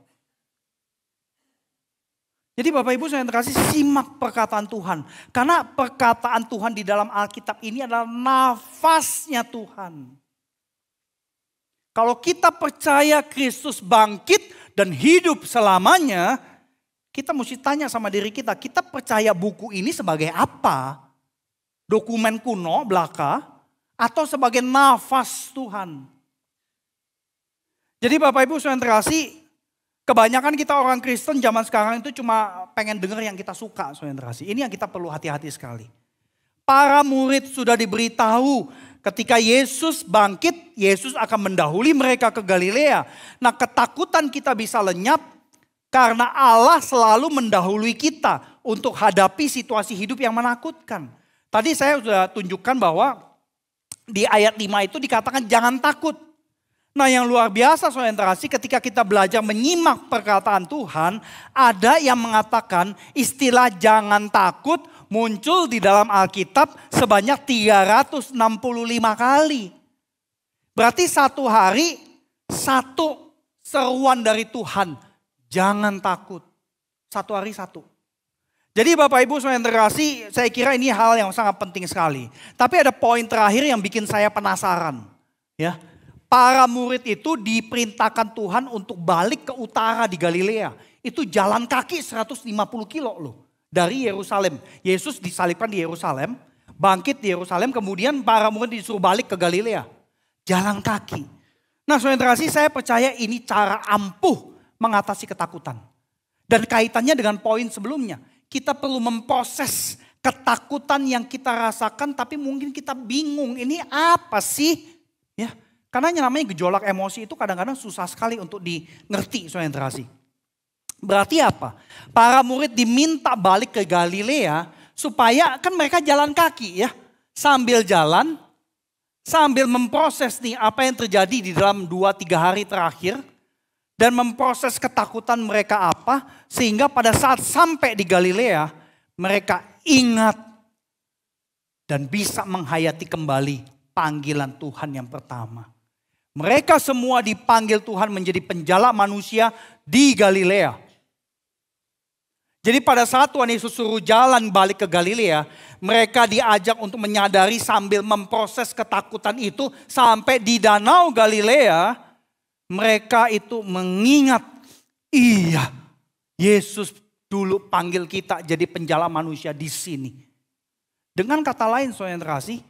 Jadi Bapak Ibu saya terkasih simak perkataan Tuhan. Karena perkataan Tuhan di dalam Alkitab ini adalah nafasnya Tuhan. Kalau kita percaya Kristus bangkit dan hidup selamanya, kita mesti tanya sama diri kita percaya buku ini sebagai apa? Dokumen kuno belaka atau sebagai nafas Tuhan? Jadi Bapak Ibu saya terkasih, kebanyakan kita orang Kristen zaman sekarang itu cuma pengen dengar yang kita suka, saudara yang terkasih. Ini yang kita perlu hati-hati sekali. Para murid sudah diberitahu ketika Yesus bangkit, Yesus akan mendahului mereka ke Galilea. Nah ketakutan kita bisa lenyap karena Allah selalu mendahului kita untuk hadapi situasi hidup yang menakutkan. Tadi saya sudah tunjukkan bahwa di ayat 5 itu dikatakan jangan takut. Nah yang luar biasa saudara yang terkasih ketika kita belajar menyimak perkataan Tuhan. Ada yang mengatakan istilah jangan takut muncul di dalam Alkitab sebanyak 365 kali. Berarti satu hari satu seruan dari Tuhan. Jangan takut. Satu hari satu. Jadi Bapak Ibu saudara yang terkasih saya kira ini hal yang sangat penting sekali. Tapi ada poin terakhir yang bikin saya penasaran. Ya. Para murid itu diperintahkan Tuhan untuk balik ke utara di Galilea. Itu jalan kaki 150 kilo loh. Dari Yerusalem. Yesus disalibkan di Yerusalem. Bangkit di Yerusalem. Kemudian para murid disuruh balik ke Galilea. Jalan kaki. Nah saudara kasih, saya percaya ini cara ampuh mengatasi ketakutan. Dan kaitannya dengan poin sebelumnya. Kita perlu memproses ketakutan yang kita rasakan. Tapi mungkin kita bingung. Ini apa sih? Ya, karena yang namanya gejolak emosi itu kadang-kadang susah sekali untuk dimengerti saudara kasih. Berarti apa? Para murid diminta balik ke Galilea supaya kan mereka jalan kaki ya. Sambil jalan, sambil memproses nih apa yang terjadi di dalam 2-3 hari terakhir. Dan memproses ketakutan mereka apa. Sehingga pada saat sampai di Galilea mereka ingat dan bisa menghayati kembali panggilan Tuhan yang pertama. Mereka semua dipanggil Tuhan menjadi penjala manusia di Galilea. Jadi pada saat Tuhan Yesus suruh jalan balik ke Galilea, mereka diajak untuk menyadari sambil memproses ketakutan itu sampai di danau Galilea, mereka itu mengingat, iya, Yesus dulu panggil kita jadi penjala manusia di sini. Dengan kata lain, saudara kasih,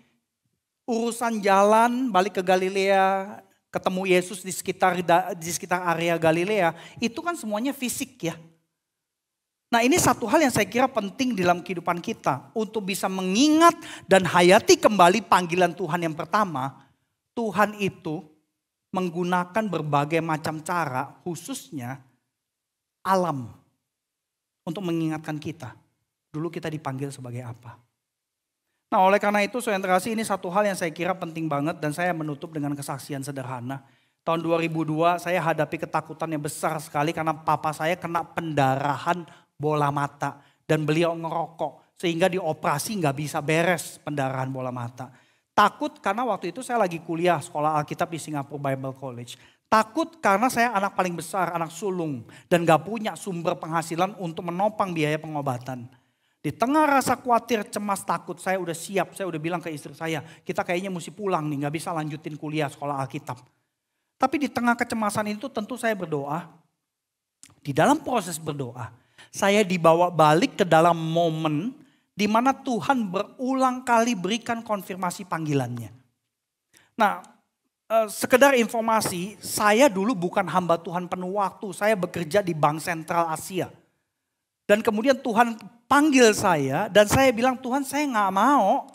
urusan jalan balik ke Galilea, ketemu Yesus di sekitar area Galilea, itu kan semuanya fisik ya. Nah ini satu hal yang saya kira penting dalam kehidupan kita. Untuk bisa mengingat dan hayati kembali panggilan Tuhan yang pertama. Tuhan itu menggunakan berbagai macam cara, khususnya alam. Untuk mengingatkan kita. Dulu kita dipanggil sebagai apa. Nah oleh karena itu saudara kasih, ini satu hal yang saya kira penting banget. Dan saya menutup dengan kesaksian sederhana. Tahun 2002 saya hadapi ketakutan yang besar sekali karena papa saya kena pendarahan bola mata. Dan beliau ngerokok sehingga dioperasi nggak bisa beres pendarahan bola mata. Takut karena waktu itu saya lagi kuliah sekolah Alkitab di Singapore Bible College. Takut karena saya anak paling besar, anak sulung. Dan gak punya sumber penghasilan untuk menopang biaya pengobatan. Di tengah rasa khawatir, cemas, takut, saya udah siap. Saya udah bilang ke istri saya, kita kayaknya mesti pulang nih, gak bisa lanjutin kuliah sekolah Alkitab. Tapi di tengah kecemasan itu tentu saya berdoa. Di dalam proses berdoa, saya dibawa balik ke dalam momen di mana Tuhan berulang kali berikan konfirmasi panggilannya. Nah, sekedar informasi, saya dulu bukan hamba Tuhan penuh waktu. Saya bekerja di Bank Sentral Asia. Dan kemudian Tuhan panggil saya dan saya bilang, Tuhan saya gak mau.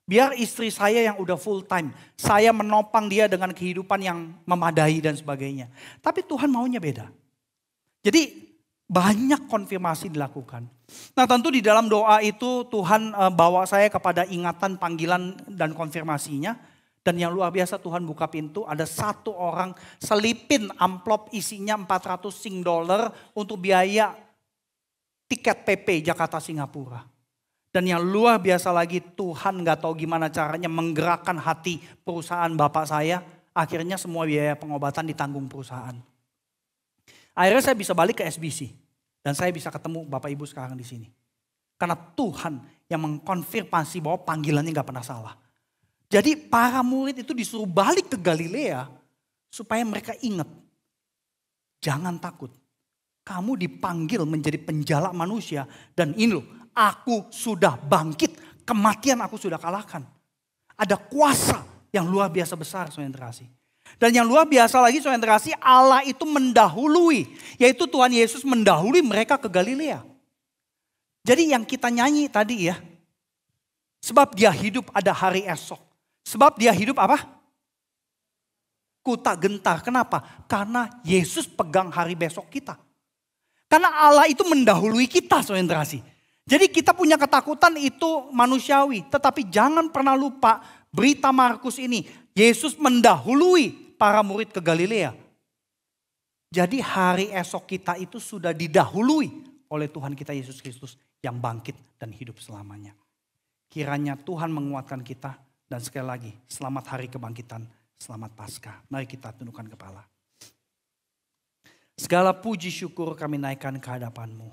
Biar istri saya yang udah full time. Saya menopang dia dengan kehidupan yang memadai dan sebagainya. Tapi Tuhan maunya beda. Jadi banyak konfirmasi dilakukan. Nah tentu di dalam doa itu Tuhan bawa saya kepada ingatan panggilan dan konfirmasinya. Dan yang luar biasa Tuhan buka pintu, ada satu orang selipin amplop isinya 400 Sing dollar untuk biaya tiket PP Jakarta Singapura. Dan yang luar biasa lagi Tuhan gak tahu gimana caranya menggerakkan hati perusahaan bapak saya. Akhirnya semua biaya pengobatan ditanggung perusahaan. Akhirnya saya bisa balik ke SBC. Dan saya bisa ketemu Bapak Ibu sekarang di sini. Karena Tuhan yang mengkonfirmasi bahwa panggilannya gak pernah salah. Jadi para murid itu disuruh balik ke Galilea supaya mereka ingat. Jangan takut. Kamu dipanggil menjadi penjala manusia. Dan ini loh, aku sudah bangkit. Kematian aku sudah kalahkan. Ada kuasa yang luar biasa besar saudara kasih. Dan yang luar biasa lagi saudara kasih, Allah itu mendahului. Yaitu Tuhan Yesus mendahului mereka ke Galilea. Jadi yang kita nyanyi tadi ya. Sebab dia hidup ada hari esok. Sebab dia hidup apa? Ku tak gentar. Kenapa? Karena Yesus pegang hari besok kita. Karena Allah itu mendahului kita saudara kasih. Jadi kita punya ketakutan itu manusiawi. Tetapi jangan pernah lupa berita Markus ini. Yesus mendahului para murid ke Galilea. Jadi hari esok kita itu sudah didahului oleh Tuhan kita Yesus Kristus yang bangkit dan hidup selamanya. Kiranya Tuhan menguatkan kita dan sekali lagi selamat hari kebangkitan, selamat Paskah. Mari kita tundukkan kepala. Segala puji syukur kami naikkan ke hadapan-Mu.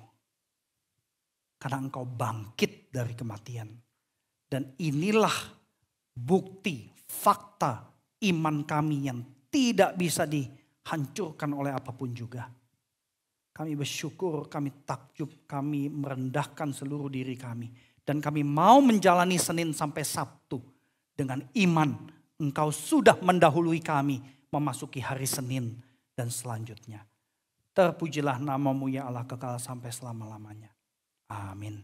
Karena Engkau bangkit dari kematian. Dan inilah bukti, fakta iman kami yang tidak bisa dihancurkan oleh apapun juga. Kami bersyukur, kami takjub, kami merendahkan seluruh diri kami. Dan kami mau menjalani Senin sampai Sabtu dengan iman. Engkau sudah mendahului kami memasuki hari Senin dan selanjutnya. Terpujilah namamu ya Allah kekal sampai selama-lamanya. Amin.